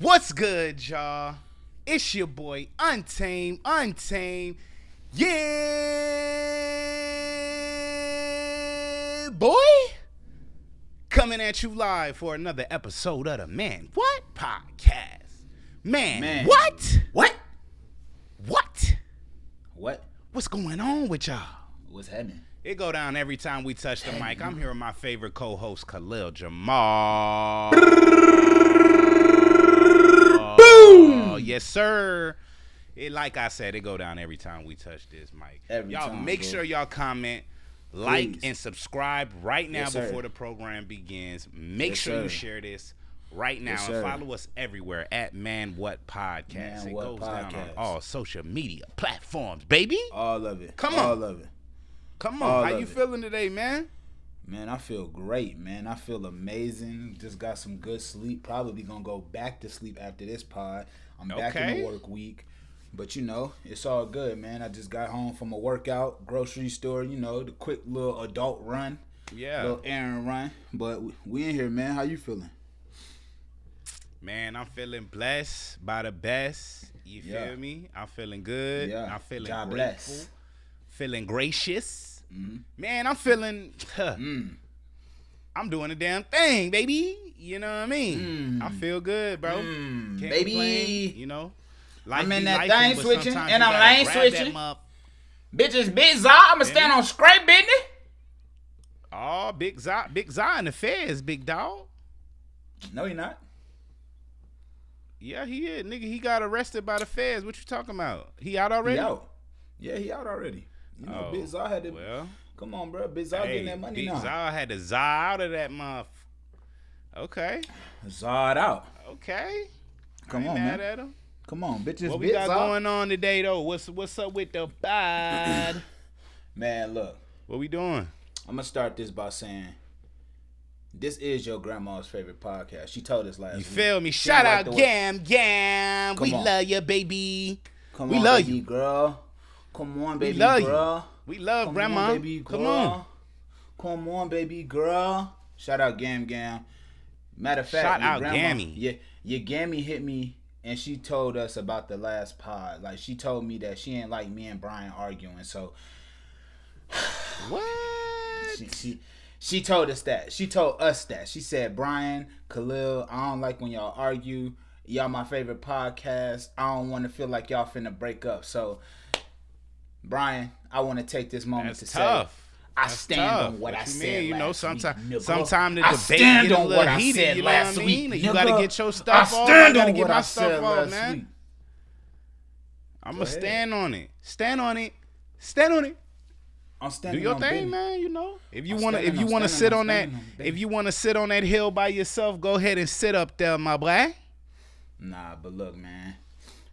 What's good, y'all? It's your boy, Untamed. Yeah, boy. Coming at you live for another episode of the Man What Podcast. Man. What? What? What's going on with y'all? What's happening? It go down every time we touch the mic. I'm here with my favorite co-host, Khalil Jamal. Boom! Yes, sir. Like I said, it go down every time we touch this mic. Y'all make sure y'all comment, like, and subscribe right now before the program begins. Make sure you share this right now and follow us everywhere at Man What Podcast. It goes down on all social media platforms, baby. All of it. Come on. All of it. Come on. How you feeling today, man? Man, I feel great, man. I feel amazing. Just got some good sleep. Probably gonna go back to sleep after this pod. I'm back in the work week. But, you know, it's all good, man. I just got home from a workout, grocery store, you know, the quick little adult run. Yeah. Little errand run. But we in here, man. How you feeling? Man, I'm feeling blessed by the best. You feel me? I'm feeling good. Yeah. I'm feeling grateful. Bless. Feeling gracious. Mm-hmm. Man, I'm feeling... I'm doing a damn thing, baby. You know what I mean? I feel good, bro. Can't baby. Complain, you know? I'm in that thing switching, and I'm lane switching. Bitches, Big Za, I'ma stand on straight business. Oh, Big Za in the feds, big dog. No, he not. Yeah, he is. Nigga, he got arrested by the feds. What you talking about? He out already? He out. Yeah, he out already. You know, Big Za had to... Well, come on, bro. Big Za getting that money now. Big Za had to Za out of that month. Okay. Za it out. Okay. Come on, mad man. At him. Come on, bitches. What we got going on today, though? What's up with the pod? Man, look. What we doing? I'm going to start this by saying, this is your grandma's favorite podcast. She told us last week. You feel me? Shout out Gam. We love you, baby. Come on, baby girl. Come on, baby girl. We love grandma. Come on. Come on, baby girl. Shout out Gam. Matter of fact, shout out Gammy. Yeah, your Gammy hit me. And she told us about the last pod. Like, she told me that she ain't like me and Brian arguing. So, what? She told us that. She told us that. She said, Brian, Khalil, I don't like when y'all argue. Y'all my favorite podcast. I don't want to feel like y'all finna break up. So, Brian, I want to take this moment to say, I stand on what I said. You know, sometimes the debate get a little heated. You know what I mean? You gotta get your stuff off. I gotta get my stuff off, man. I'm gonna stand on it. Stand on it. I'm standing. Do your thing, man. You know, if you wanna sit on that hill by yourself, go ahead and sit up there, my boy. Nah, but look, man,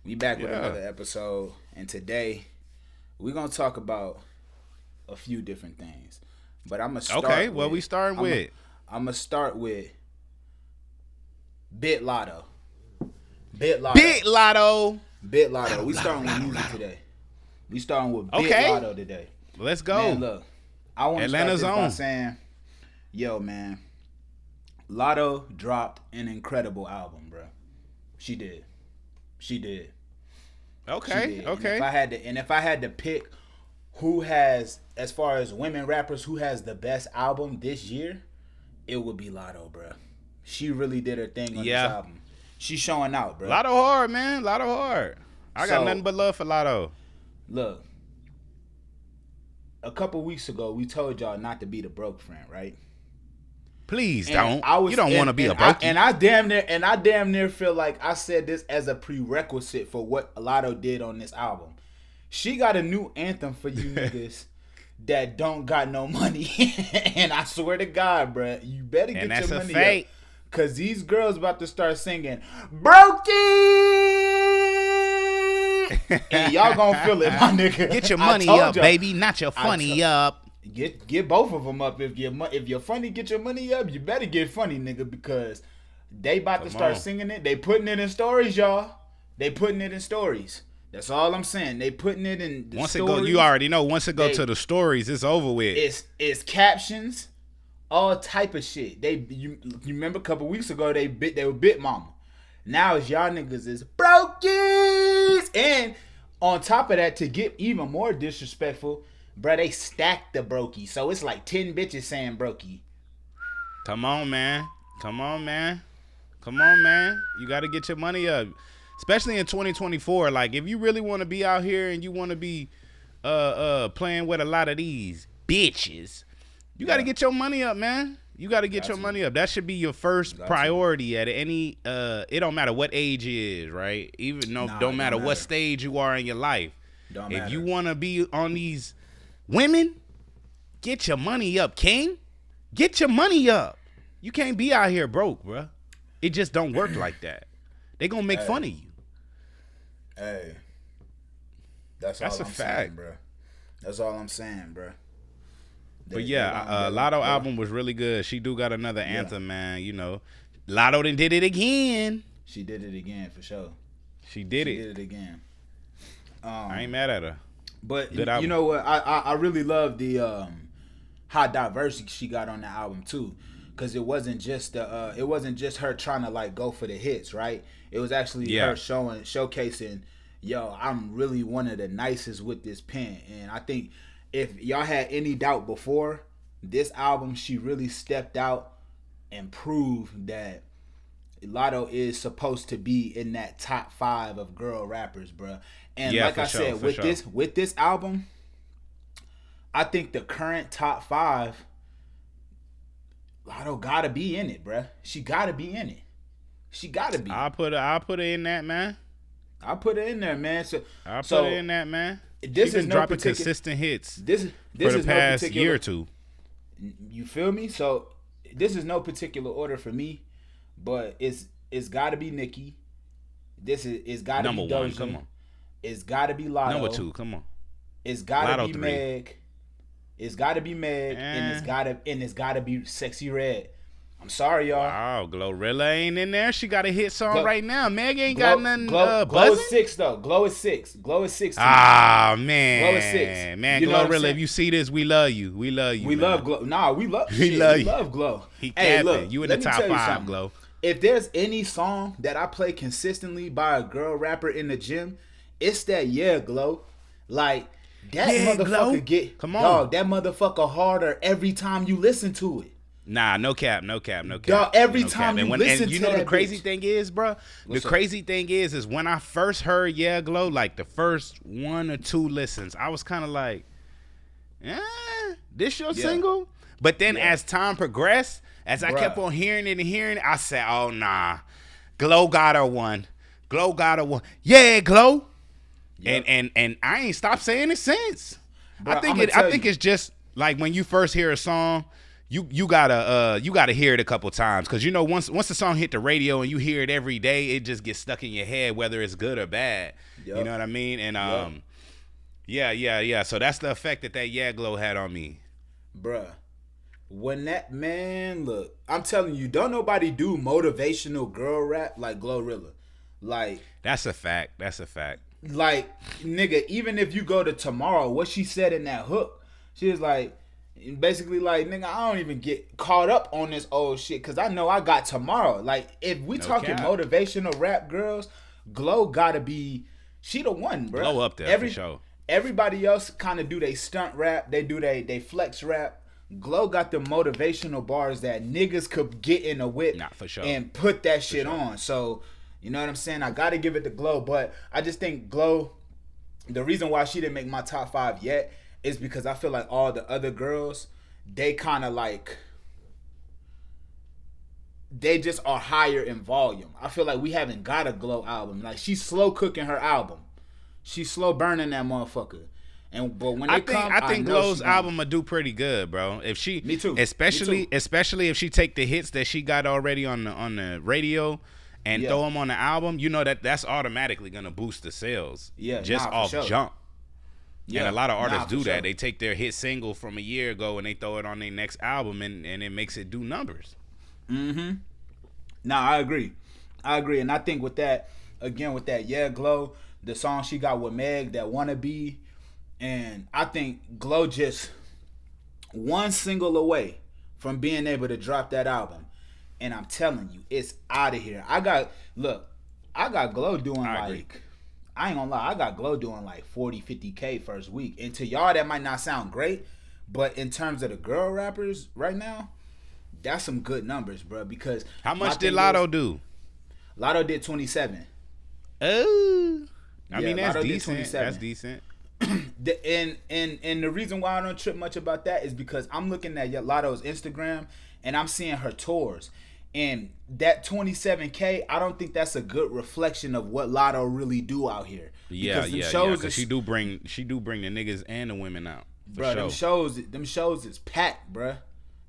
we back with another episode, and today we're gonna talk about a few different things, but I'm gonna start. Okay, what we starting with? I'm gonna start with Latto. Bit Latto. We starting with music today. We starting with Latto today. Let's go. Man, look, I want to start this by saying, yo, man, Latto dropped an incredible album, bro. She did. Okay. And if I had to pick who has, as far as women rappers, who has the best album this year, it would be Latto, bro. She really did her thing on this album. She's showing out, bro. Latto hard, man. Latto hard. I got nothing but love for Latto. Look, a couple weeks ago, we told y'all not to be the broke friend, right? Please don't. You don't want to be a broke. And I damn near feel like I said this as a prerequisite for what Latto did on this album. She got a new anthem for you niggas that don't got no money. And I swear to God, bruh, you better get your money up. Because these girls about to start singing, Brokey! And y'all gonna feel it, my nigga. Get your money up, baby, not your funny up. Get both of them up. If you're funny, get your money up. You better get funny, nigga, because they about to start singing it. They putting it in stories, y'all. They putting it in stories. That's all I'm saying. They putting it in the stories. You already know. Once it go to the stories, it's over with. It's captions, all type of shit. You remember a couple weeks ago they were Bit Mama. Now it's y'all niggas is brokies. And on top of that, to get even more disrespectful, bruh, they stacked the brokey. So it's like 10 bitches saying brokey. Come on, man. Come on, man. Come on, man. You got to get your money up. Especially in 2024. Like, if you really want to be out here and you want to be playing with a lot of these bitches, you got to get your money up, man. You got to get your money up. That should be your first priority at any it don't matter what age it is, right? Even no, don't matter what stage you are in your life. If you want to be on these women, get your money up, king. Get your money up. You can't be out here broke, bro. It just don't work like that. They gonna make fun of you. Hey, that's all I'm saying, bro. That's all I'm saying, bro. But yeah, Latto album was really good. She do got another anthem, man. You know, Latto done did it again. She did it again for sure. She did it again. I ain't mad at her. But you know what? I really love the how diverse she got on the album too. Cause it wasn't just her trying to like go for the hits, right? It was actually her showcasing, yo, I'm really one of the nicest with this pen. And I think if y'all had any doubt before this album, she really stepped out and proved that Latto is supposed to be in that top 5 of girl rappers, bro. And like I said, with this album, I think the current top 5, Latto gotta be in it, bruh. She gotta be in it. She gotta be. I'll put her in that, man. I'll put her in there, man. I'll put her in that, man. This She's been dropping consistent hits this for the past year or two. You feel me? So this is no particular order for me, but it's gotta be Nicki. It's gotta be Doja. Number 1, come on. It's gotta be Latto. Number 2, come on. It's gotta Latto be 3. Meg. It's gotta be Meg, and it's gotta be Sexy Red. I'm sorry, y'all. Wow, Glorilla ain't in there. She got a hit song right now. Meg ain't got nothing. Glow is 6 though. Glow is 6. Glow is 6. Ah man, Glow is 6. Man, Glorilla, if you see this, we love you. We love you. We love Glow. Nah, we love you. We love Glow. Hey, look, you in the top 5, Glow. If there's any song that I play consistently by a girl rapper in the gym, it's that Glow. Like. That motherfucker come on. Dog, that motherfucker harder every time you listen to it. Nah, no cap. Dog, every time you listen to it. You know the crazy thing is, bro? The crazy thing is when I first heard Glow, like the first 1 or 2 listens, I was kind of like, this your single? But then as time progressed, as I kept on hearing it, I said, oh, nah. Glow got her one. Yeah, Glow. Yep. And I ain't stopped saying it since. Bro, I think it's just like when you first hear a song, you gotta hear it a couple times, because you know once the song hit the radio and you hear it every day, it just gets stuck in your head whether it's good or bad. Yep. You know what I mean? And yeah. So that's the effect that Glow had on me, bruh. When that man, look, I'm telling you, don't nobody do motivational girl rap like Glorilla. Like that's a fact. Like, nigga, even if you go to Tomorrow, what she said in that hook, she was like, basically like, nigga, I don't even get caught up on this old shit because I know I got Tomorrow. Like, if we talking motivational rap girls, Glow gotta be, she the one, bro. Glow up there for sure. Everybody else kind of do they stunt rap, they do they flex rap. Glow got the motivational bars that niggas could get in a whip and put that shit on. So, you know what I'm saying? I got to give it to Glow, but I just think Glow, the reason why she didn't make my top 5 yet is because I feel like all the other girls, they kind of like, they just are higher in volume. I feel like we haven't got a Glow album. Like, she's slow cooking her album. She's slow burning that motherfucker. But when I think Glow's album will do pretty good, bro. If she, me too, especially if she take the hits that she got already on the radio and throw them on the album, you know that's automatically gonna boost the sales. Yeah, just off jump. Yeah, and a lot of artists do that. They take their hit single from a year ago and they throw it on their next album, and it makes it do numbers. Mm-hmm. Nah, I agree, and I think with that, Glow, the song she got with Meg, that Wanna Be. And I think Glow just one single away from being able to drop that album. And I'm telling you, it's out of here. I got Glow doing I ain't gonna lie, I got Glow doing like 40, 50K first week. And to y'all, that might not sound great, but in terms of the girl rappers right now, that's some good numbers, bro. Because how much did Latto do? Latto did 27. Oh, I mean that's decent. That's decent. And the reason why I don't trip much about that is because I'm looking at Latto's Instagram and I'm seeing her tours. And that 27K, I don't think that's a good reflection of what Latto really do out here. Yeah. Because she do bring the niggas and the women out. Bro, sure. them shows is packed, bro.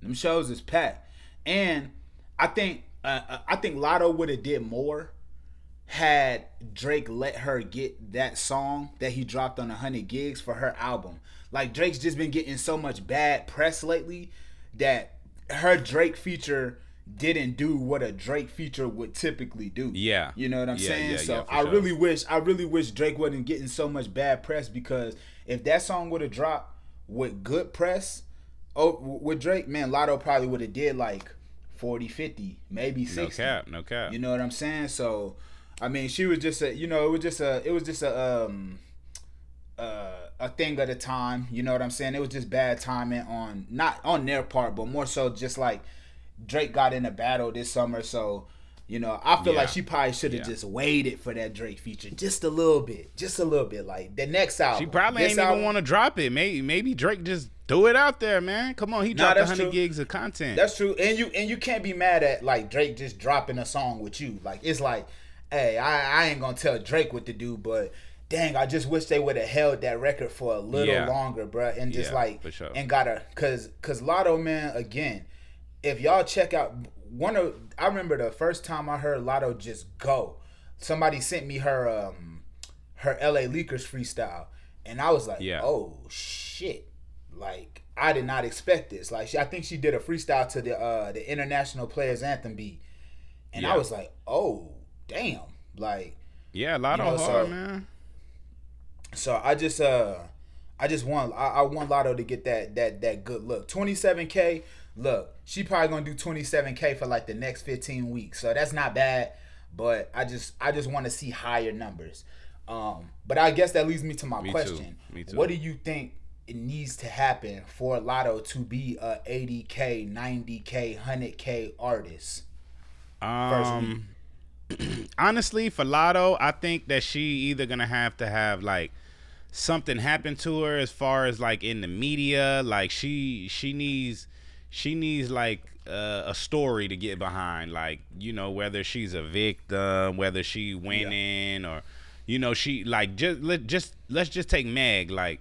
Them shows is packed. And I think Latto would have did more had Drake let her get that song that he dropped on 100 gigs for her album. Like, Drake's just been getting so much bad press lately that her Drake feature didn't do what a Drake feature would typically do. Yeah. You know what I'm saying? Yeah, so I really wish Drake wasn't getting so much bad press, because if that song would have dropped with good press with Drake, man, Latto probably would have did like 40, 50, maybe 60. No cap. You know what I'm saying? So I mean, she was just it was just a thing of the time. You know what I'm saying? It was just bad timing not on their part, but more so just like Drake got in a battle this summer. So, I feel like she probably should have just waited for that Drake feature just a little bit. Like the next album. She probably ain't even want to drop it. Maybe Drake just threw it out there, man. Come on, he dropped 100 gigs of content. That's true. And you can't be mad at like Drake just dropping a song with you. Like, it's like, hey, I ain't gonna tell Drake what to do, but dang, I just wish they would have held that record for a little longer, bro. And just for sure. And cause Latto, man, again, if y'all check out I remember the first time I heard Latto just go, somebody sent me her LA Leakers freestyle, and I was like, oh shit, like I did not expect this. Like, I think she did a freestyle to the International Players Anthem beat, and I was like, oh damn, like Latto hard, man. So I want Latto to get that good look. 27K. Look, she probably gonna do 27K for like the next 15 weeks, so that's not bad. But I just want to see higher numbers. But I guess that leads me to my question. Me too. What do you think it needs to happen for Latto to be a 80K, 90K, 100K artist? Honestly, for Latto, I think that she either gonna have to have like something happen to her as far as like in the media. Like she needs like a story to get behind, like, whether she's a victim, whether she winning, or she like let's just take Meg. Like,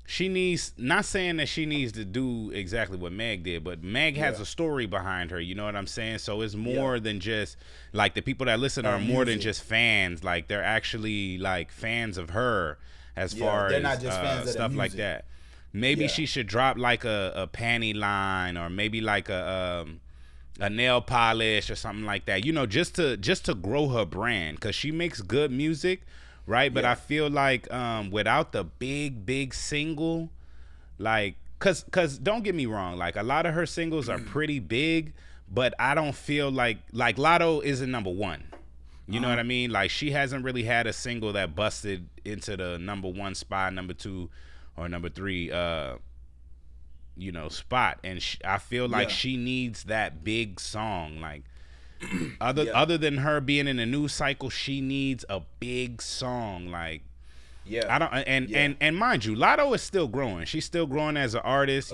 she needs, not saying that she needs to do exactly what Meg did, but Meg has a story behind her, you know what I'm saying? So it's more than just like the people that listen are more than just fans. Like, they're actually like fans of her as far as not just fans stuff like that. Maybe she should drop like a panty line, or maybe like a nail polish or something like that. Just to grow her brand, because she makes good music, right? But I feel like without the big single, like, cause don't get me wrong, like a lot of her singles are pretty big, but I don't feel like Latto isn't number one. You know what I mean? Like, she hasn't really had a single that busted into the number one spot, number two, or number three, spot. And I feel like she needs that big song. Like, other than her being in a news cycle, she needs a big song. Like, I don't. And mind you, Latto is still growing. She's still growing as an artist.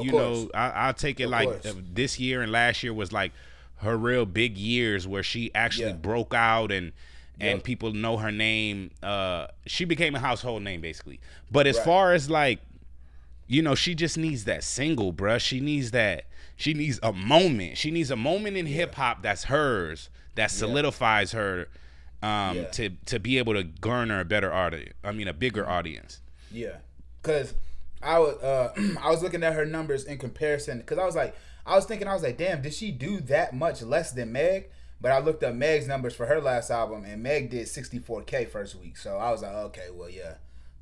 I'll take it like this year and last year was like her real big years where she actually broke out and people know her name. She became a household name basically. But as far as like, she just needs that single, bruh. She needs a moment. She needs a moment in hip hop that's hers, that solidifies her to be able to garner a bigger audience. Yeah. Cause I was looking at her numbers in comparison, because I was like, damn, did she do that much less than Meg? But I looked up Meg's numbers for her last album, and Meg did 64K first week. So I was like, okay, well, yeah,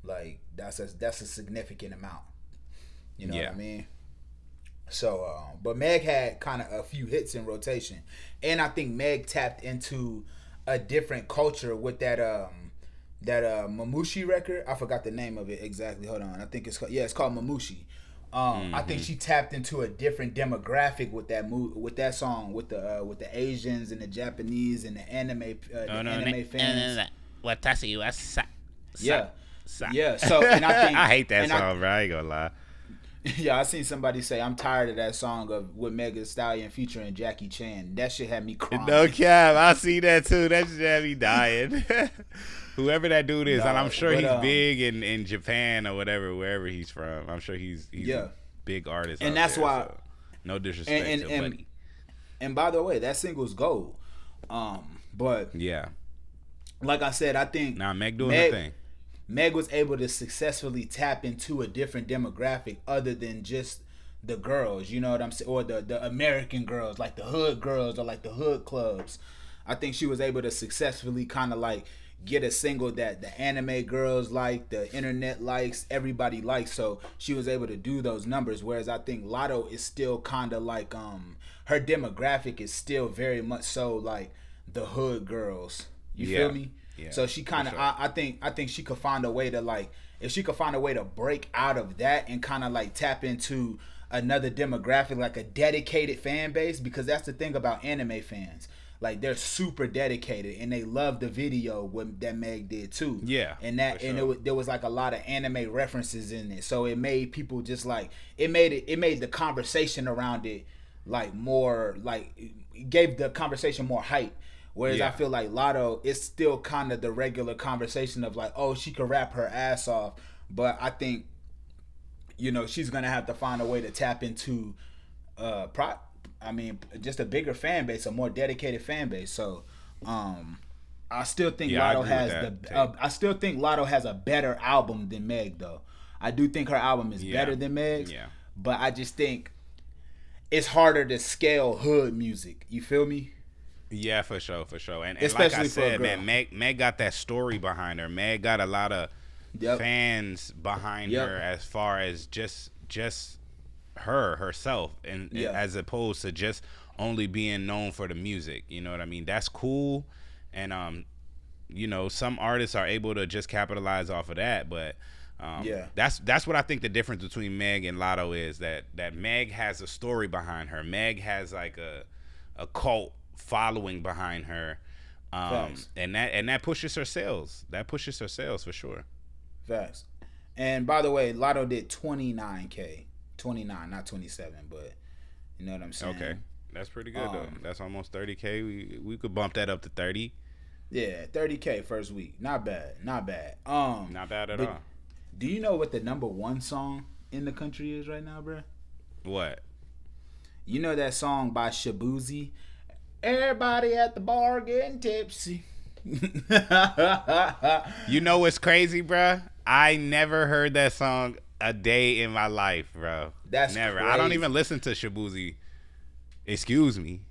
like that's a significant amount. You know what I mean? So, but Meg had kind of a few hits in rotation, and I think Meg tapped into a different culture with that Mamushi record. I forgot the name of it exactly. Hold on. I think it's called Mamushi. I think she tapped into a different demographic with that song with the Asians and the Japanese and the anime fans. Yeah. So and I think I hate that song, bro. I ain't gonna lie. Yeah, I seen somebody say I'm tired of that song with Megan Thee Stallion featuring Jackie Chan. That shit had me crying. No cap, I see that too. That shit had me dying. Whoever that dude is, and I'm sure he's big in Japan or whatever, wherever he's from. I'm sure he's a big artist. And that's why. So no disrespect to Buddy. And by the way, that single's gold. But yeah, like I said, I think Meg doing her thing. Meg was able to successfully tap into a different demographic other than just the girls, you know what I'm saying, or the American girls, like the hood girls or like the hood clubs. I think she was able to successfully kind of like get a single that the anime girls like, the internet likes, everybody likes. So she was able to do those numbers. Whereas I think Latto is still kind of like her demographic is still very much so like the hood girls. You feel me? Yeah, so she kind of, sure. I think she could find a way to like, if she could find a way to break out of that and kind of like tap into another demographic, like a dedicated fan base, because that's the thing about anime fans. Like they're super dedicated and they love the video that Meg did too. Yeah, and there was like a lot of anime references in it, so it made people just like it made the conversation around it like more like it gave the conversation more hype. Whereas I feel like Latto, it's still kind of the regular conversation of like, oh, she could rap her ass off, but I think, you know, she's gonna have to find a way to tap into, just a bigger fan base, a more dedicated fan base. So, I still think Latto has a better album than Meg, though. I do think her album is better than Meg's, but I just think it's harder to scale hood music. You feel me? Yeah, for sure. And like I said, man, Meg got that story behind her. Meg got a lot of fans behind her as far as just herself, and as opposed to just only being known for the music. You know what I mean? That's cool, and you know, some artists are able to just capitalize off of that, but that's what I think the difference between Meg and Latto is, that Meg has a story behind her. Meg has like a cult following behind her, and that pushes her sales. That pushes her sales for sure. Facts. And by the way, Latto did 29K, 29, not 27, but you know what I'm saying. Okay, that's pretty good though. That's almost 30K. We could bump that up to 30. Yeah, 30K first week. Not bad. Not bad at all. Do you know what the number one song in the country is right now, bro? What? You know that song by Shabuzi? Everybody at the bar getting tipsy. You know what's crazy, bro? I never heard that song a day in my life, bro. That's never. Crazy. I don't even listen to Shabuzi. Excuse me.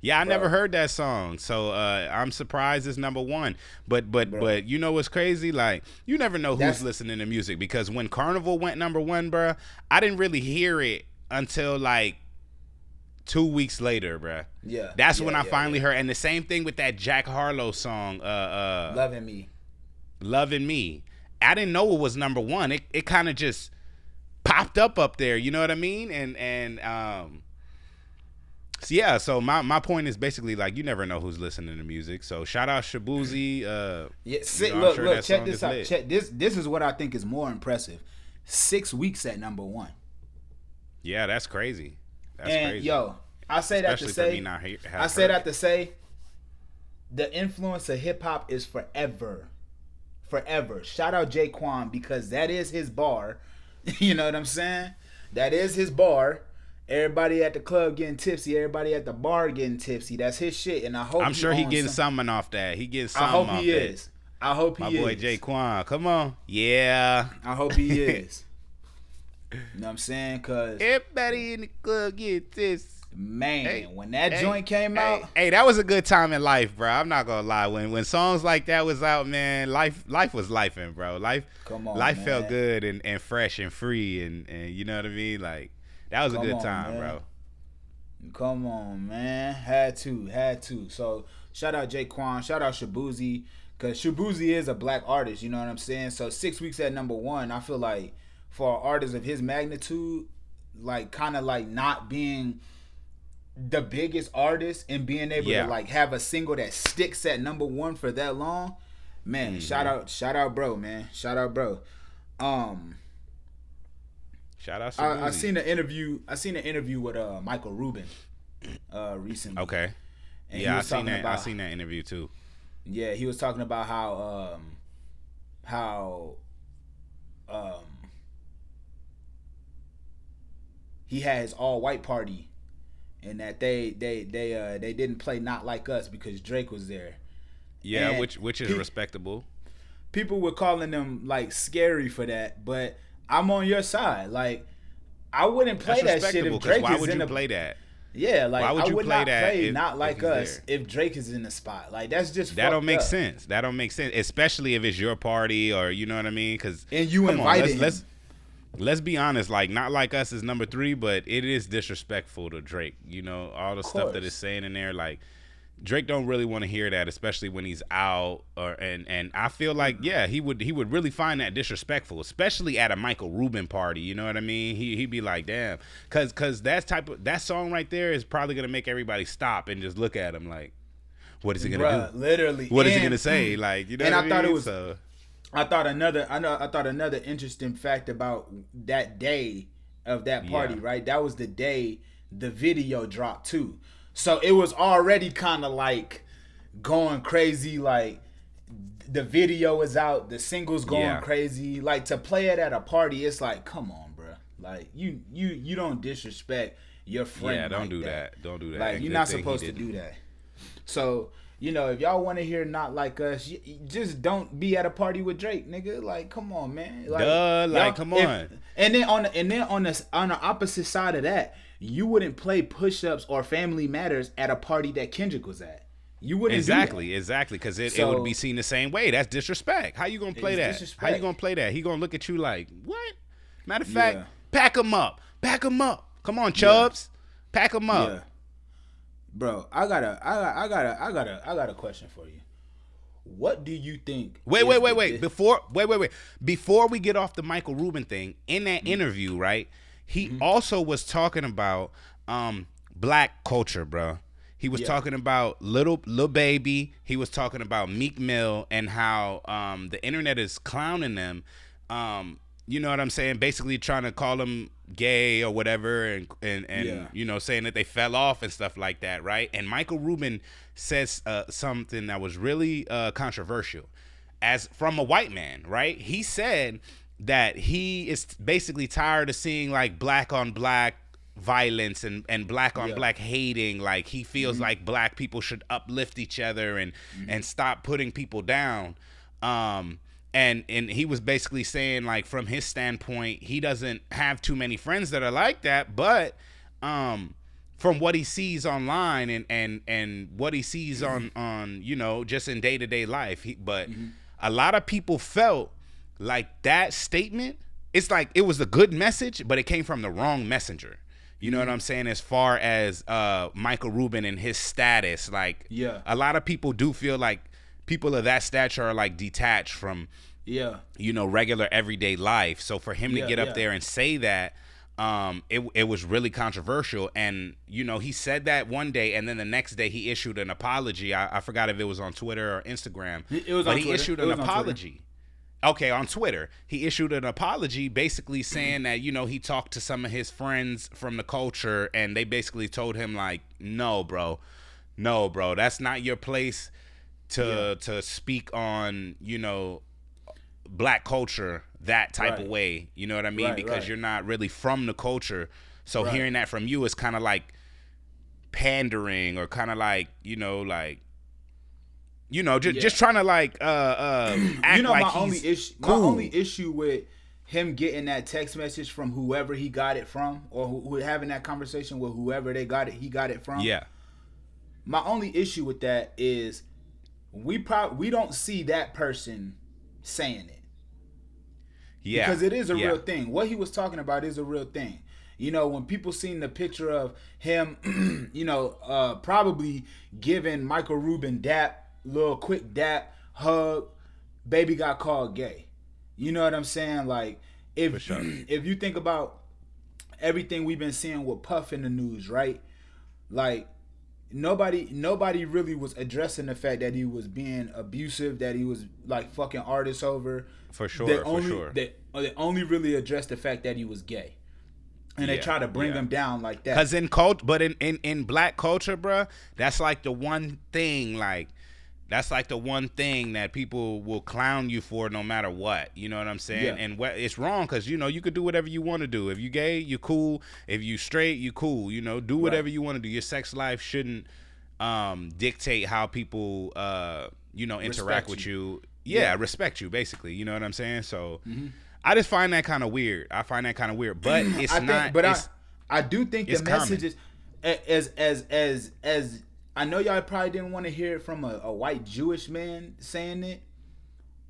Yeah, I never heard that song, so I'm surprised it's number one. But you know what's crazy? Like, you never know who's listening to music, because when Carnival went number one, bro, I didn't really hear it until like 2 weeks later, bruh. Yeah. That's when I finally heard. And the same thing with that Jack Harlow song, Loving Me. I didn't know it was number one. It kind of just popped up there, you know what I mean? So my point is basically like, you never know who's listening to music. So shout out Shabuzi. Look, check this out. This is what I think is more impressive. 6 weeks at number one. Yeah, that's crazy. That's crazy. Yo, I say that to say the influence of hip hop is forever. Shout out Jaquan, because that is his bar. You know what I'm saying? That is his bar. Everybody at the club getting tipsy. Everybody at the bar getting tipsy. That's his shit, and I'm sure he getting something off that. He getting something off that. I hope he is. My boy Jaquan, come on. Yeah. I hope he is. You know what I'm saying? Cause everybody in the club get this. Man, when that joint came out, that was a good time in life, bro. I'm not gonna lie. When songs like that was out, man, life was lifing, bro. Life felt good and fresh and free, and you know what I mean? Like, that was a good time, bro. Come on, man. Had to. So Shout out Jaquan. Shout out Shabuzi. Because Shabuzi is a black artist, you know what I'm saying? So 6 weeks at number 1, I feel like for an artist of his magnitude, like kind of like not being the biggest artist and being able to like have a single that sticks at number 1 for that long, man, shout out bro, man. Shout out bro. Shout out Shabuzi. I seen an interview with Michael Rubin recently. Okay. And I seen that interview too. Yeah, he was talking about how he had his all white party, and that they didn't play Not Like Us because Drake was there. Yeah, and which is respectable. People were calling them like scary for that, but I'm on your side. Like, I wouldn't play that shit if Drake why is would in you the play that? Yeah, like why would you I would play not that play if, Not Like Us there? if Drake is in the spot. Like, that's just that don't make up. sense. That don't make sense, especially if it's your party or you know what I mean. Because and you invited him. Let's be honest. Like, Not Like Us is number 3, but it is disrespectful to Drake. You know, all the stuff that it's saying in there, like. Drake don't really want to hear that, especially when he's out, and I feel like he would really find that disrespectful, especially at a Michael Rubin party. You know what I mean? He'd be like, damn, cause that song right there is probably gonna make everybody stop and just look at him like, what is he gonna do? Literally, what is he gonna say? Like, you know. And what I mean? I thought another interesting fact about that day of that party. Right, that was the day the video dropped too. So it was already kind of like going crazy. Like, the video is out, the single's going crazy. Like, to play it at a party, it's like, come on, bro. Like, you don't disrespect your friend. Yeah, don't do that. Don't do that. Like, you're not supposed to do that. So, you know, if y'all want to hear Not Like Us, you just don't be at a party with Drake, nigga. Like, come on, man. Like, come on. And then on the opposite side of that, you wouldn't play Push-Ups or Family Matters at a party that Kendrick was at. You wouldn't exactly, because it would be seen the same way. That's disrespect. How you gonna play that? Disrespect. How you gonna play that? He gonna look at you like, what? Matter of fact, pack him up. Come on, Chubbs, pack him up. Yeah. Bro, I got a question for you. What do you think? Wait. Before we get off the Michael Rubin thing, in that interview, right? He also was talking about black culture, bro. He was talking about Lil Baby. He was talking about Meek Mill and how the internet is clowning them. You know what I'm saying? Basically trying to call them gay or whatever, and you know, saying that they fell off and stuff like that, right? And Michael Rubin says something that was really controversial, as from a white man, right? He said that he is basically tired of seeing like black on black violence and black on black hating. Like, he feels like black people should uplift each other and stop putting people down. And he was basically saying, like, from his standpoint, he doesn't have too many friends that are like that, but from what he sees online and what he sees on you know, just in day-to-day life, a lot of people felt like that statement, it's like it was a good message, but it came from the wrong messenger. You know what I'm saying? As far as Michael Rubin and his status, like, a lot of people do feel like people of that stature are like detached from, you know, regular everyday life. So for him to get up there and say that, it was really controversial. And, you know, he said that one day, and then the next day he issued an apology. I forgot if it was on Twitter or Instagram. It was on Twitter. He issued an apology. Okay, on Twitter. He issued an apology basically saying that, you know, he talked to some of his friends from the culture, and they basically told him, like, no, bro, that's not your place to speak on, you know, black culture that type of way. You know what I mean? Because you're not really from the culture. So hearing that from you is kind of like pandering, or kind of like, you know, like, you know, just trying to like act, you know, like my only issue with him getting that text message from whoever he got it from, or who having that conversation with whoever he got it from. Yeah. My only issue with that is we don't see that person saying it. Yeah. Because it is a real thing. What he was talking about is a real thing. You know, when people seen the picture of him, you know, probably giving Michael Rubin little quick dap, hug, baby got called gay. You know what I'm saying? Like, if you think about everything we've been seeing with Puff in the news, right? Like, nobody really was addressing the fact that he was being abusive, that he was like fucking artists over. For sure, They only really addressed the fact that he was gay. And they try to bring him down like that. Because in black culture, bro, that's like the one thing, that people will clown you for no matter what. You know what I'm saying? Yeah. And it's wrong because, you know, you could do whatever you want to do. If you gay, you cool. If you straight, you cool. You know, do whatever you want to do. Your sex life shouldn't dictate how people, you know, interact with you. Yeah, respect you, basically. You know what I'm saying? So I just find that kind of weird. I find that kind of weird. But it's not. But I do think the message is as I know y'all probably didn't want to hear it from a white Jewish man saying it.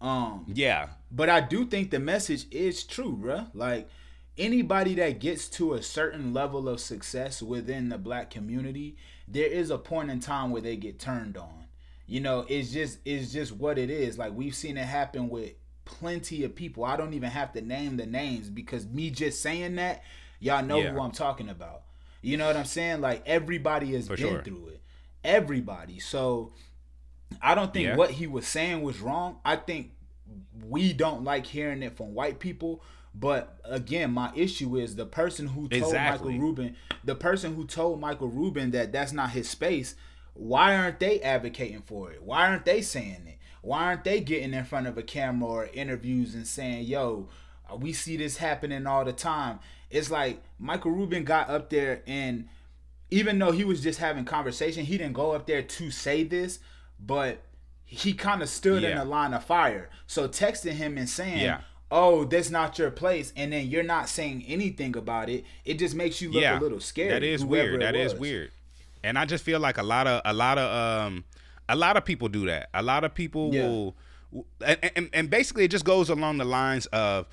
But I do think the message is true, bruh. Like, anybody that gets to a certain level of success within the black community, there is a point in time where they get turned on. You know, it's just what it is. Like, we've seen it happen with plenty of people. I don't even have to name the names because me just saying that, y'all know who I'm talking about. You know what I'm saying? Like, everybody has been through it. Everybody. So I don't think what he was saying was wrong. I think we don't like hearing it from white people. But again, my issue is the person who told Michael Rubin, that that's not his space. Why aren't they advocating for it? Why aren't they saying it? Why aren't they getting in front of a camera or interviews and saying, yo, we see this happening all the time? It's like Michael Rubin got up there, and even though he was just having conversation, he didn't go up there to say this, but he kind of stood in the line of fire. So texting him and saying, oh, that's not your place, and then you're not saying anything about it, it just makes you look a little scared. That is weird. That is weird. And I just feel like a lot of people do that. A lot of people will, and basically it just goes along the lines of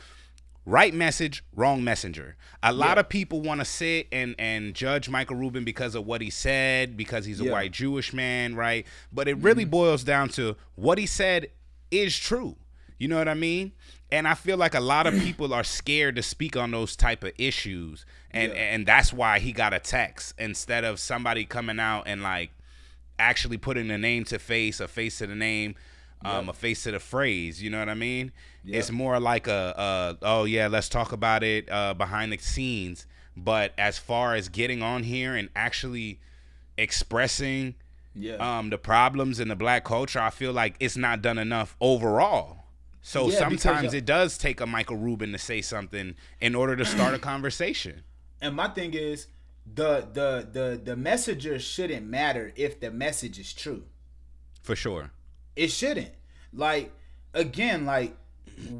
right message, wrong messenger. A lot of people want to sit and judge Michael Rubin because of what he said, because he's a white Jewish man, right? But it really boils down to what he said is true. You know what I mean? And I feel like a lot of people are scared to speak on those type of issues. And that's why he got a text instead of somebody coming out and like actually putting a name to face, a face to the name, a face to the phrase. You know what I mean? It's more like let's talk about it behind the scenes. But as far as getting on here and actually expressing the problems in the black culture, I feel like it's not done enough overall. So sometimes it does take a Michael Rubin to say something in order to start a conversation. And my thing is, the messenger shouldn't matter if the message is true. For sure. It shouldn't. Like, again, like,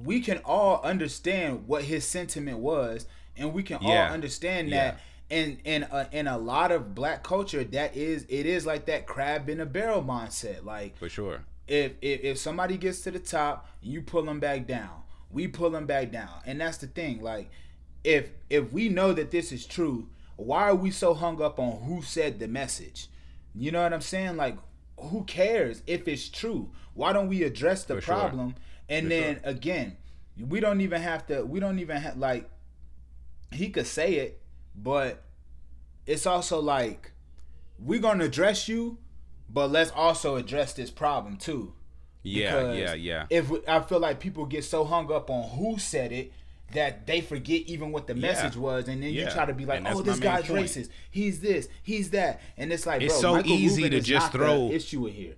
we can all understand what his sentiment was, and we can all understand that in a lot of black culture, it is like that crab in a barrel mindset. Like, for sure. If somebody gets to the top, you pull them back down. We pull them back down. And that's the thing. Like, if we know that this is true, why are we so hung up on who said the message? You know what I'm saying? Like, who cares if it's true? Why don't we address the problem? And then again, we don't even have like, he could say it, but it's also like, we're going to address you, but let's also address this problem too. I feel like people get so hung up on who said it that they forget even what the message was, and then you try to be like, oh, this guy's racist. He's this, he's that, and it's like, it's bro, so Michael easy Rubin to is just not throw the issue here.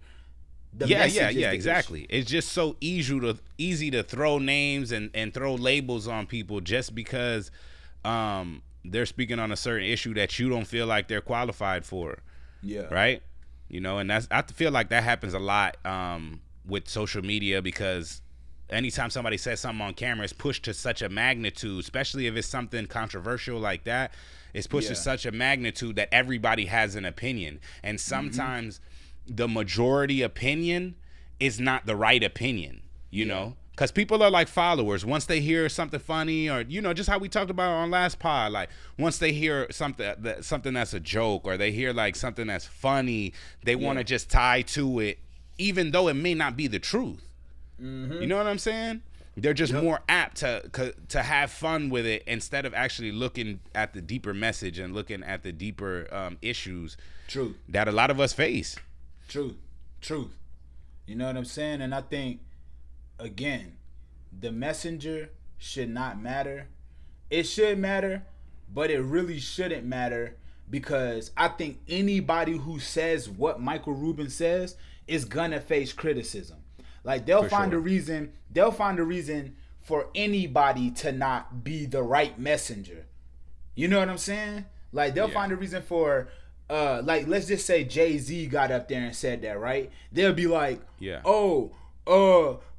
Exactly. It's just so easy to throw names and throw labels on people just because they're speaking on a certain issue that you don't feel like they're qualified for. Yeah. Right? You know, and I feel like that happens a lot with social media, because anytime somebody says something on camera, it's pushed to such a magnitude, especially if it's something controversial like that. It's pushed to such a magnitude that everybody has an opinion. And sometimes the majority opinion is not the right opinion, you know? Because people are like followers. Once they hear something funny, or just how we talked about on last pod, like once they hear something that's a joke, or they hear like something that's funny, they want to just tie to it, even though it may not be the truth. You know what I'm saying? They're just more apt to have fun with it instead of actually looking at the deeper message and looking at the deeper issues that a lot of us face. Truth. You know what I'm saying? And I think, again, the messenger should not matter. It should matter, but it really shouldn't matter, because I think anybody who says what Michael Rubin says is gonna face criticism. Like they'll find a reason for anybody to not be the right messenger. You know what I'm saying? Like they'll find a reason for like let's just say Jay-Z got up there and said that, right? They'll be like,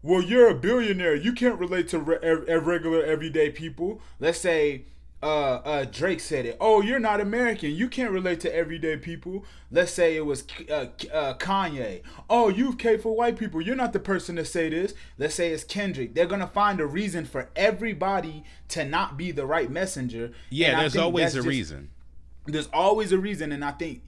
well, you're a billionaire. You can't relate to regular everyday people. Let's say Drake said it. Oh, you're not American. You can't relate to everyday people. Let's say it was Kanye. Oh, you cape for white people. You're not the person to say this. Let's say it's Kendrick. They're going to find a reason for everybody to not be the right messenger. Yeah, there's always a reason. There's always a reason, and I think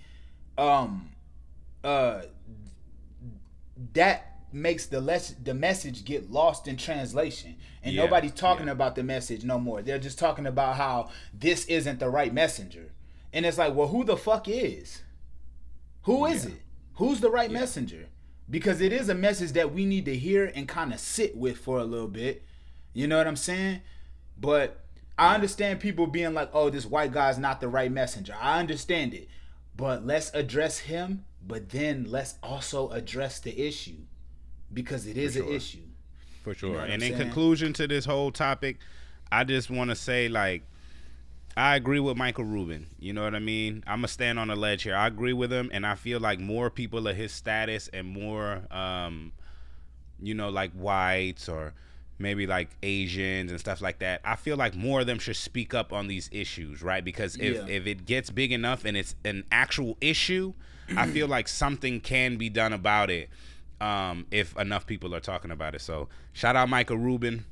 that makes the message get lost in translation, and nobody's talking about the message no more. They're just talking about how this isn't the right messenger, and it's like, well, who the fuck is? Who is it? Who's the right messenger? Because it is a message that we need to hear and kind of sit with for a little bit. You know what I'm saying? But I understand people being like, oh, this white guy's not the right messenger. I understand it, but let's address him, but then let's also address the issue. Because it is an issue. For sure. You know, and in conclusion to this whole topic, I just want to say, like, I agree with Michael Rubin. You know what I mean? I'm going to stand on a ledge here. I agree with him, and I feel like more people of his status and more, like whites or maybe like Asians and stuff like that, I feel like more of them should speak up on these issues, right? Because if it gets big enough and it's an actual issue, I feel like something can be done about it. If enough people are talking about it. So shout out Michael Rubin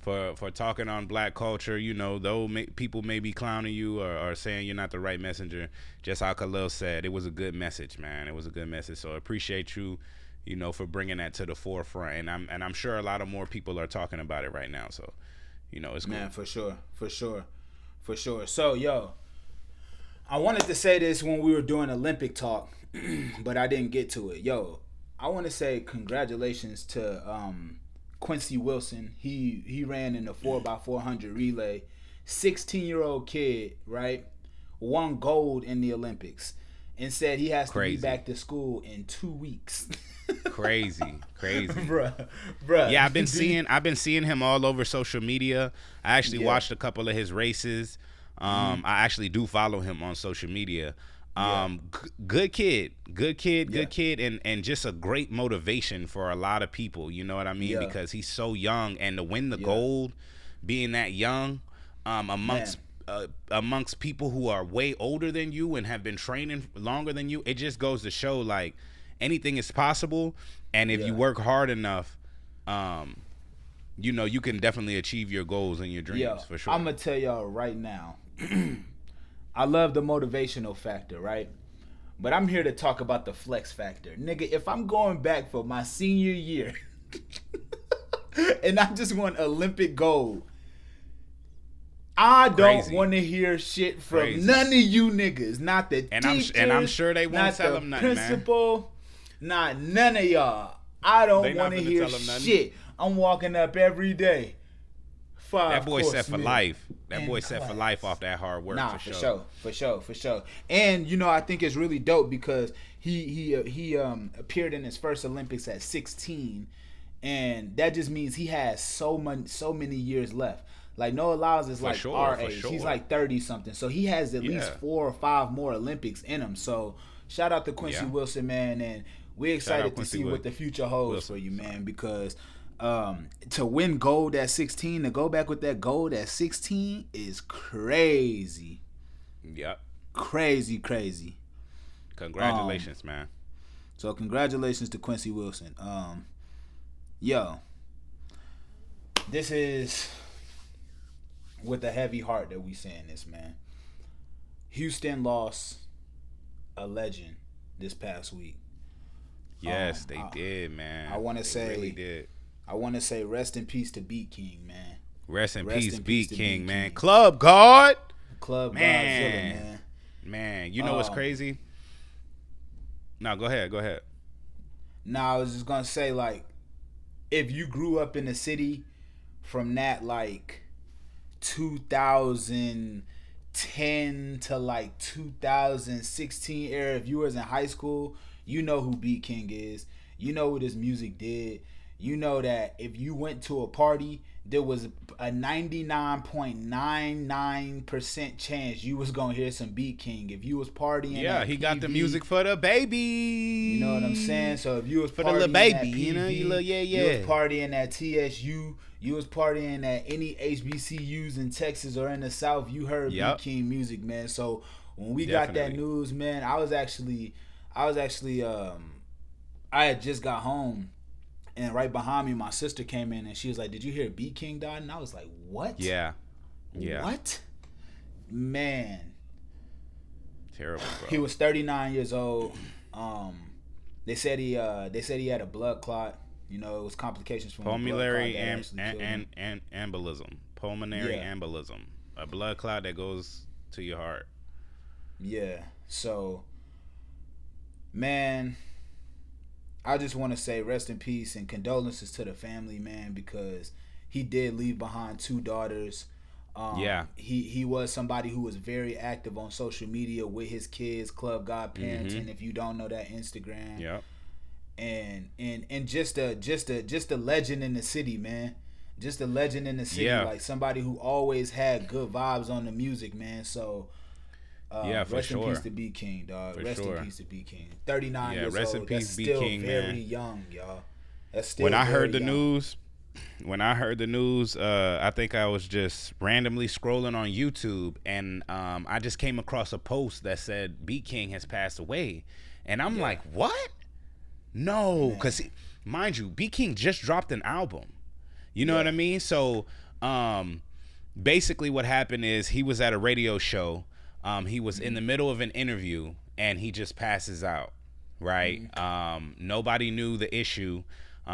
for talking on black culture. Though people may be clowning you or saying you're not the right messenger, just how Khalil said, it was a good message, man. It was a good message. So I appreciate you, for bringing that to the forefront. And I'm sure a lot of more people are talking about it right now. So, it's cool. Man, for sure. So, I wanted to say this when we were doing Olympic talk, but I didn't get to it. I want to say congratulations to Quincy Wilson. He ran in the 4x400 relay. 16-year-old kid, right? Won gold in the Olympics and said he has to be back to school in 2 weeks. Crazy. Bruh. Yeah, I've been seeing him all over social media. I actually watched a couple of his races. I actually do follow him on social media. Good kid, and just a great motivation for a lot of people. You know what I mean? Because he's so young, and to win the gold, being that young, amongst people who are way older than you and have been training longer than you, it just goes to show like anything is possible, and if you work hard enough, you can definitely achieve your goals and your dreams for sure. I'm gonna tell y'all right now. I love the motivational factor, right? But I'm here to talk about the flex factor. Nigga, if I'm going back for my senior year and I just won Olympic gold, I don't want to hear shit from none of you niggas. Not the teachers. And I'm sure they won't tell them nothing, principal, not none of y'all. I don't want to hear shit. I'm walking up every day. That boy set for life. That boy set for life off that hard work. Nah, for sure. And I think it's really dope because he appeared in his first Olympics at 16, and that just means he has so many years left. Like Noah Lyles is like our age. He's like 30 something, so he has at least 4 or 5 more Olympics in him. So shout out to Quincy Wilson, man, and we're excited to see what the future holds for you, man, because. To win gold at 16, to go back with that gold at 16 is crazy. Yep. Crazy. Congratulations, man. So congratulations to Quincy Wilson. this is with a heavy heart that we saying this, man. Houston lost a legend this past week. Yes, they did, man. I want to say, really did. I want to say, rest in peace to Beatking, man. Rest in peace, Beatking, man. Club God. Club Godzilla, man. Man, you know what's crazy? No, go ahead. No, I was just gonna say, like, if you grew up in the city from that like 2010 to like 2016 era, if you was in high school, you know who Beatking is. You know what his music did. You know that if you went to a party, there was a 99.99% chance you was gonna hear some Beatking. If you was partying, yeah, he got the music for the baby. You know what I'm saying? So if you was for partying the little baby, at PV, you know, you was partying at TSU, you was partying at any HBCUs in Texas or in the South, you heard Beatking music, man. So when we got that news, man, I had just got home. And right behind me, my sister came in and she was like, "Did you hear Beatking died?" And I was like, "What? Yeah. What? Man. Terrible, bro. He was 39 years old. They said he had a blood clot. You know, it was complications from pulmonary embolism. Pulmonary embolism. A blood clot that goes to your heart. Yeah. So, man, I just want to say rest in peace and condolences to the family, man, because he did leave behind 2 daughters. He was somebody who was very active on social media with his kids, Club Godparenting. If you don't know that, Instagram. Yep. And just a legend in the city, man. Just a legend in the city, like somebody who always had good vibes on the music, man. So. Rest in peace to Beatking, dog. Rest in peace to Beatking. 39 years rest old. in peace, That's still Beatking, very man. young, y'all. That's still when I very heard the young. news, I think I was just randomly scrolling on YouTube, and I just came across a post that said Beatking has passed away, and I'm like, what? No, because mind you, Beatking just dropped an album. You know what I mean? So, basically, what happened is he was at a radio show. He was in the middle of an interview and he just passes out, right? Nobody knew the issue.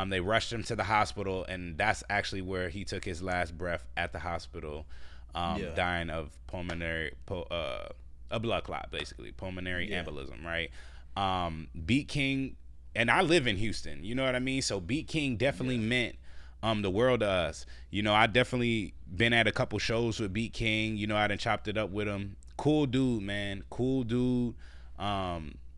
They rushed him to the hospital, and that's actually where he took his last breath, at the hospital, dying of pulmonary, a blood clot, basically, pulmonary embolism, right? Beatking, and I live in Houston, you know what I mean? So Beatking definitely meant the world to us. You know, I definitely been at a couple shows with Beatking. You know, I done chopped it up with him. Cool dude, man. Cool dude.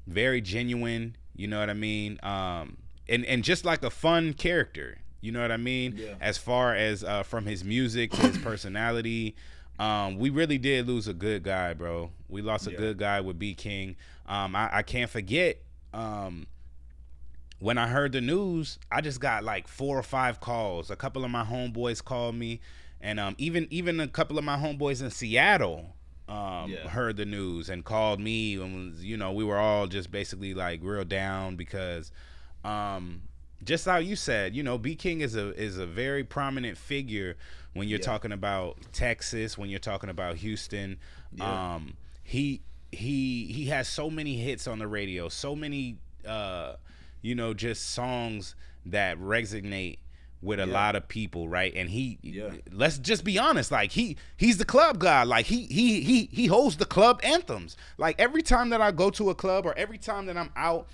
Very genuine. You know what I mean? And just like a fun character. You know what I mean? Yeah. As far as from his music to his personality, we really did lose a good guy, bro. We lost a good guy with Beatking. I can't forget. When I heard the news, I just got like 4 or 5 calls. A couple of my homeboys called me, and even a couple of my homeboys in Seattle heard the news and called me, and was, you know, we were all just basically like real down because just how you said, you know, Beatking is a very prominent figure when you're talking about Texas, when you're talking about Houston. He has so many hits on the radio, so many you know, just songs that resonate with a lot of people, right? And let's just be honest, like he's the club guy. Like he holds the club anthems. Like every time that I go to a club or every time that I'm out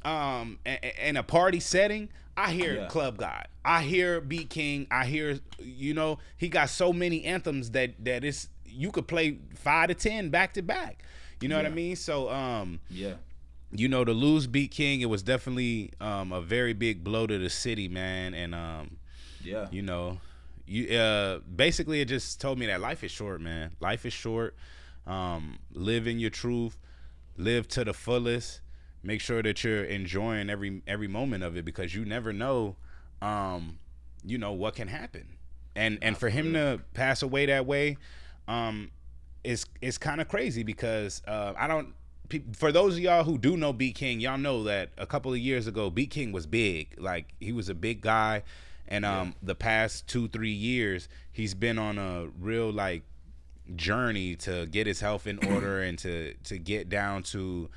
in a party setting, I hear Club God. I hear Beatking. I hear, you know, he got so many anthems that it's, you could play 5 to 10 back to back. You know what I mean? So you know, to lose Beatking, it was definitely a very big blow to the city, man. And you know, basically it just told me that life is short, man. Life is short. Live in your truth. Live to the fullest. Make sure that you're enjoying every moment of it, because you never know, you know, what can happen. And for him to pass away that way, it's kind of crazy, because for those of y'all who do know Beatking, y'all know that a couple of years ago, Beatking was big. Like, he was a big guy, And the past 2-3 years, he's been on a real like journey to get his health in order and to get down to,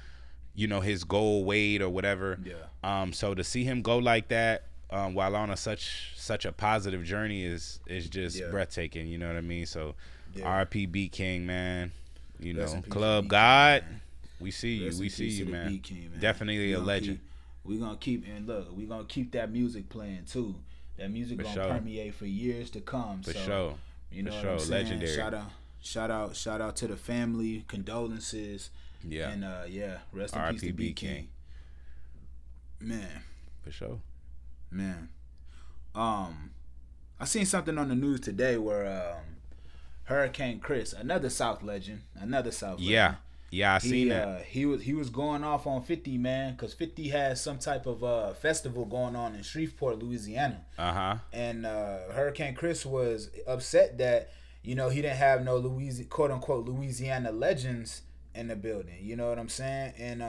you know, his goal weight or whatever. Yeah. So to see him go like that while on such a positive journey is just breathtaking. You know what I mean? So, R.I.P. Beatking, man. You know, Club God. Man. We see you. We see you, man. Beatking, man. Definitely a legend. We're gonna keep that music playing too. That music gonna permeate for years to come. For sure. You know what I'm saying? Legendary. Shout out to the family. Condolences. Yeah. And rest in peace to Beatking. Man. For sure. Man. I seen something on the news today where Hurricane Chris, another South legend. Yeah, I seen that. He was going off on 50, man, because 50 has some type of festival going on in Shreveport, Louisiana. And Hurricane Chris was upset that, you know, he didn't have no quote unquote Louisiana legends in the building. You know what I'm saying? And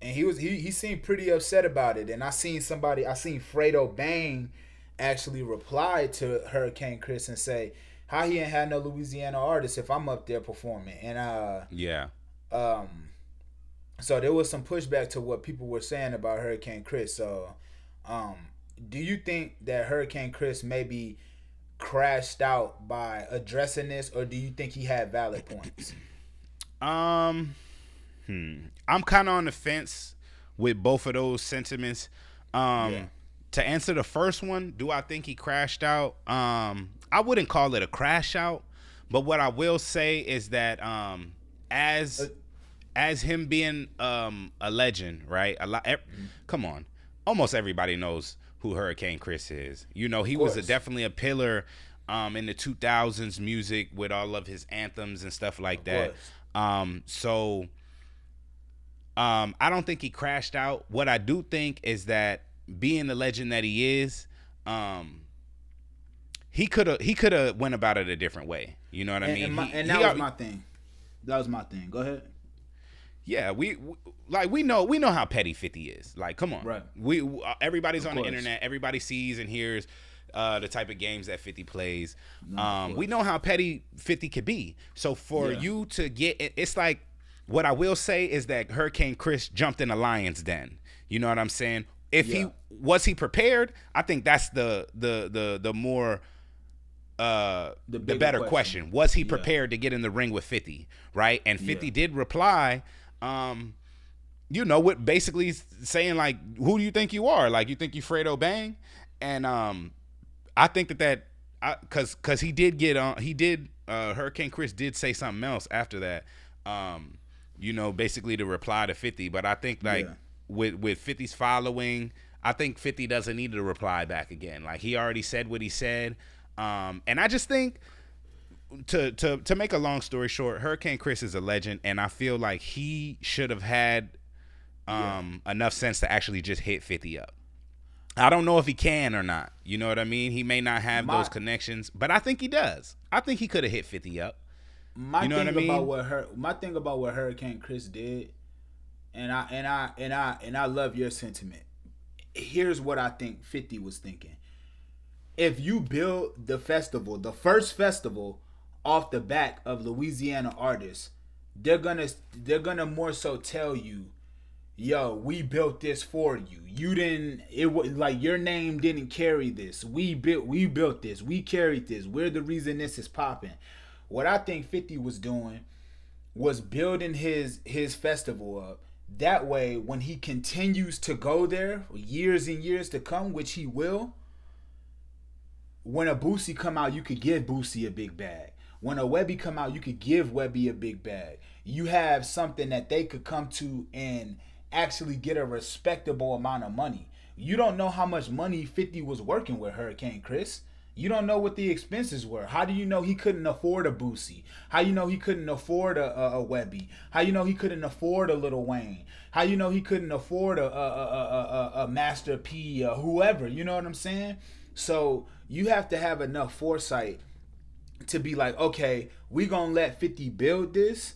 and he seemed pretty upset about it. And I seen Fredo Bang actually reply to Hurricane Chris and say, how he ain't had no Louisiana artists if I'm up there performing. And so there was some pushback to what people were saying about Hurricane Chris. So do you think that Hurricane Chris maybe crashed out by addressing this, or do you think he had valid points? I'm kind of on the fence with both of those sentiments. To answer the first one, do I think he crashed out? I wouldn't call it a crash out, but what I will say is that as him being a legend, right? Come on, almost everybody knows who Hurricane Chris is. You know, he was definitely a pillar in the 2000s music with all of his anthems and stuff like that. So I don't think he crashed out. What I do think is that being the legend that he is, he could have went about it a different way. You know what I mean? That was my thing. That was my thing. Go ahead. Yeah, we know how petty 50 is. Like, come on. Right. Everybody's on the internet. Everybody sees and hears the type of games that 50 plays. We know how petty 50 could be. So for you to get it's like, what I will say is that Hurricane Chris jumped in a lion's den. You know what I'm saying? If he was prepared, I think that's the more the better question. Was he prepared to get in the ring with 50, right? And 50 did reply, you know, with basically saying like, who do you think you are? Like, you think you Fredo Bang? And I think that because he did get on, Hurricane Chris did say something else after that, you know, basically to reply to 50. But I think like with 50's following, I think 50 doesn't need to reply back again. Like, he already said what he said. And I just think, to make a long story short, Hurricane Chris is a legend, and I feel like he should have had enough sense to actually just hit 50 up. I don't know if he can or not. You know what I mean? He may not have those connections, but I think he does. I think he could have hit 50 up. My thing about what Hurricane Chris did, and I love your sentiment. Here's what I think 50 was thinking. If you build the first festival off the back of Louisiana artists, they're gonna more so tell you, yo, we built this for you. Your name didn't carry this. We built this. We carried this. We're the reason this is popping. What I think 50 was doing was building his festival up. That way, when he continues to go there for years and years to come, which he will, when a Boosie come out, you could give Boosie a big bag. When a Webby come out, you could give Webby a big bag. You have something that they could come to and actually get a respectable amount of money. You don't know how much money 50 was working with Hurricane Chris. You don't know what the expenses were. How do you know he couldn't afford a Boosie? How you know he couldn't afford a Webby? How you know he couldn't afford a Lil Wayne? How you know he couldn't afford a Master P, whoever? You know what I'm saying? So you have to have enough foresight to be like, okay, we gonna let 50 build this,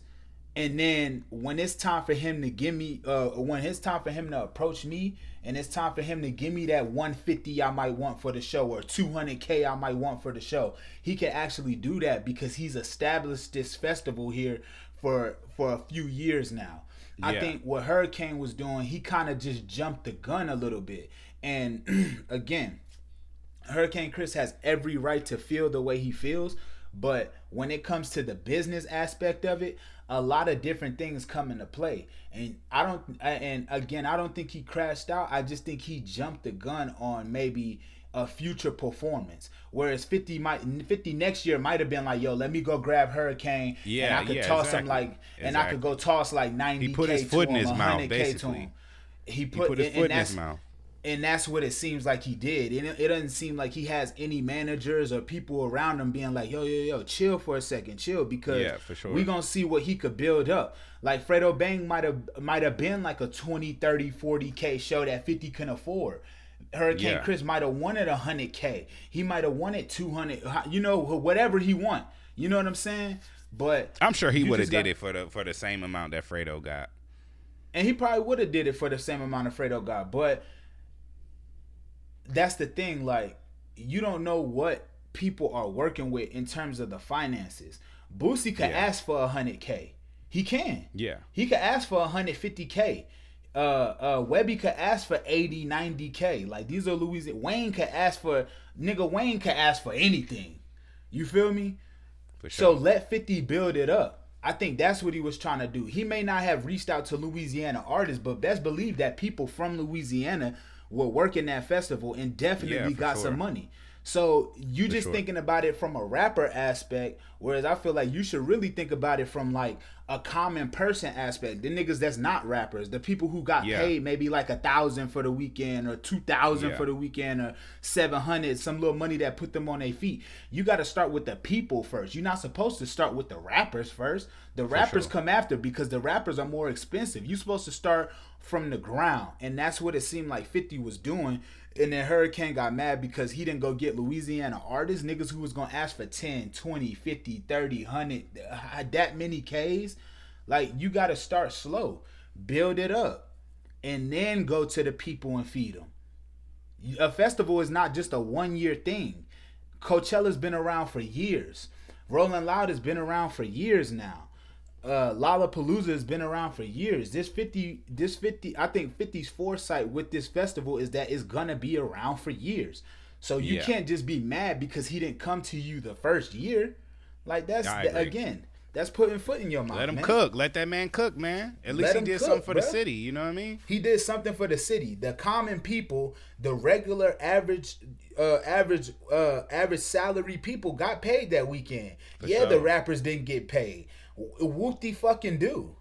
And then when it's time for him to give me, when it's time for him to approach me, and it's time for him to give me that 150 I might want for the show, or 200K I might want for the show, he can actually do that because he's established this festival here for a few years now. Yeah. I think what Hurricane was doing, he kind of just jumped the gun a little bit. And again, Hurricane Chris has every right to feel the way he feels, but when it comes to the business aspect of it, a lot of different things come into play. And I don't think he crashed out. I just think he jumped the gun on maybe a future performance. Whereas 50 next year might have been like, yo, let me go grab Hurricane, and I could toss him like, and I could go toss like 90K. He put his foot in his mouth, basically. He put his foot in his mouth. And that's what it seems like he did. And it doesn't seem like he has any managers or people around him being like, yo, chill for a second, chill, because for sure. we're going to see what he could build up. Like Fredo Bang might have been like a 20, 30, 40K show that 50 can afford. Hurricane Chris might have wanted 100K. He might have wanted 200, whatever he want. You know what I'm saying? But I'm sure he would have did it for the same amount that Fredo got. And he probably would have did it for the same amount of Fredo got, but that's the thing, like, you don't know what people are working with in terms of the finances. Boosie could ask for 100K. He can. Yeah. He could ask for 150K. Webby could ask for 80, 90K. Like, these are Louisiana. Wayne could ask for anything. You feel me? For sure. So let 50 build it up. I think that's what he was trying to do. He may not have reached out to Louisiana artists, but best believe that people from Louisiana were working that festival and definitely got some money. So you just thinking about it from a rapper aspect, whereas I feel like you should really think about it from like a common person aspect. The niggas that's not rappers, the people who got paid maybe like 1,000 for the weekend or 2,000 for the weekend or 700, some little money that put them on their feet. You got to start with the people first. You're not supposed to start with the rappers first. The rappers come after, because the rappers are more expensive. You're supposed to start from the ground, and that's what it seemed like 50 was doing. And then Hurricane got mad because he didn't go get Louisiana artists, niggas who was going to ask for 10, 20, 50, 30, 100, that many Ks. Like, you got to start slow, build it up, and then go to the people and feed them. A festival is not just a 1-year thing. Coachella's been around for years. Rolling Loud has been around for years now. Lollapalooza has been around for years. This 50, I think 50's foresight with this festival is that it's gonna be around for years. So you can't just be mad because he didn't come to you the first year. Like, that's that's putting foot in your mouth. Let him cook. Let that man cook, man. At least he did something for the city. You know what I mean? He did something for the city. The common people, the regular average salary people got paid that weekend. The rappers didn't get paid. Whoop-de fucking do.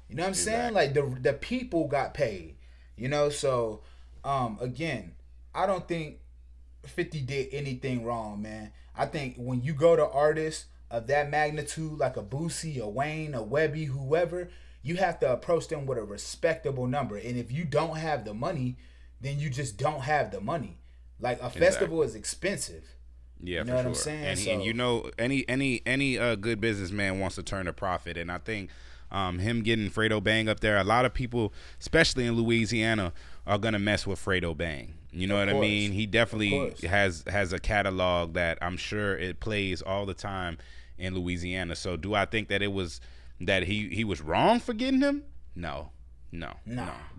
You know what I'm saying? Like, the people got paid. You know, so again, I don't think 50 did anything wrong, man. I think when you go to artists of that magnitude, like a Boosie, a Wayne, a Webby, whoever, you have to approach them with a respectable number. And if you don't have the money, then you just don't have the money. Like, a festival is expensive. Yeah, you know what I'm saying? And you know, any good businessman wants to turn a profit, and I think him getting Fredo Bang up there, a lot of people, especially in Louisiana, are gonna mess with Fredo Bang. You know what I mean? He definitely has a catalog that I'm sure it plays all the time in Louisiana. So do I think that it was that he was wrong for getting him? No.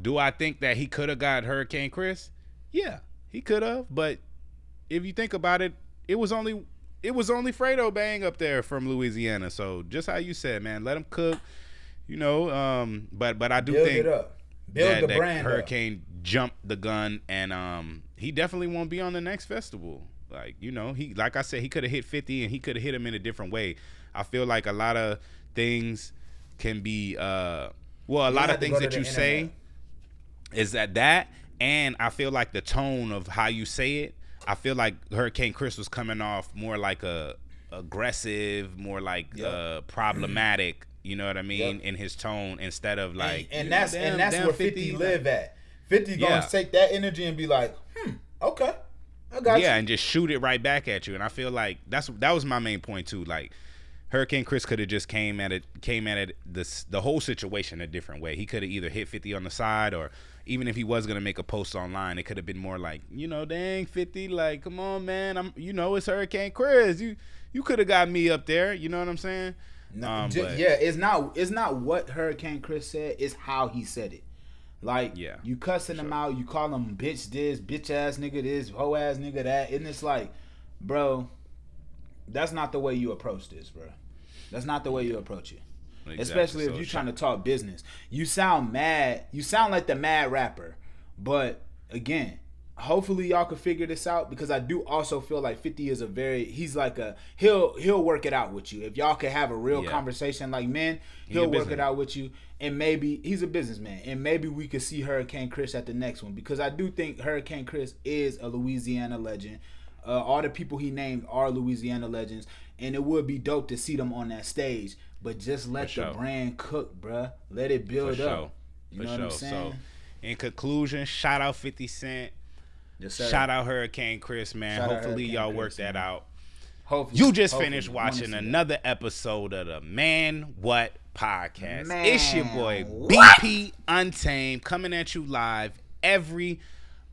Do I think that he could have got Hurricane Chris? Yeah, he could have. But if you think about it, it was only Fredo Bang up there from Louisiana. So just how you said, man, let him cook. You know, but I do think build the that brand Hurricane jumped the gun, and he definitely won't be on the next festival. Like, you know, like I said, he could have hit 50 and he could have hit him in a different way. I feel like a lot of things can be a lot of things that you say is that, and I feel like the tone of how you say it, I feel like Hurricane Chris was coming off more like a aggressive, more like problematic. You know what I mean? In his tone, instead of like, and that's where 50 live at. 50 gonna take that energy and be like, okay, I got you. Yeah, and just shoot it right back at you. And I feel like that was my main point too. Like, Hurricane Chris could have just came at it the whole situation a different way. He could have either hit 50 on the side, or even if he was gonna make a post online, it could have been more like, dang 50, like, come on, man, it's Hurricane Chris. You could have got me up there. You know what I'm saying? No, it's not what Hurricane Chris said. It's how he said it. Like, you cussing him out, you call him bitch this, bitch ass nigga this, hoe ass nigga that, and it's like, bro, that's not the way you approach this, bro. That's not the way you approach it. Exactly. Especially if you're trying to talk business. You sound mad. You sound like the mad rapper. But again, hopefully y'all can figure this out, because I do also feel like 50 is he'll work it out with you. If y'all can have a real conversation like men, he'll work it out with you. And maybe he's a businessman, and maybe we could see Hurricane Chris at the next one, because I do think Hurricane Chris is a Louisiana legend. All the people he named are Louisiana legends, and it would be dope to see them on that stage. But just let the brand cook, bruh. Let it build up. You know what I'm saying? So, in conclusion, shout out 50 Cent. Yes, sir. Shout out Hurricane Chris, man. Hopefully y'all work that out. You just finished watching another episode of the Man What Podcast. It's your boy BP Untamed, coming at you live every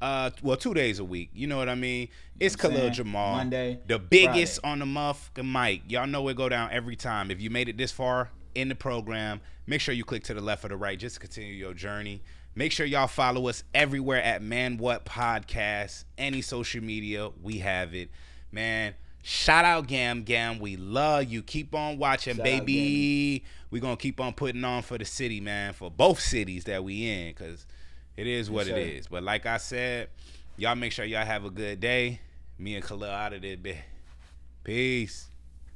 2 days a week. You know what I mean? It's Khalil Jamal, Monday, the biggest Friday on the motherfucking mic. Y'all know it go down every time. If you made it this far in the program, make sure you click to the left or the right just to continue your journey. Make sure y'all follow us everywhere at Man What Podcast. Any social media, we have it. Man, shout out Gam. We love you. Keep on watching, baby. We're going to keep on putting on for the city, man, for both cities that we in, because it is what it is. But like I said, y'all make sure y'all have a good day. Me and Khalil out of there, bitch. Peace.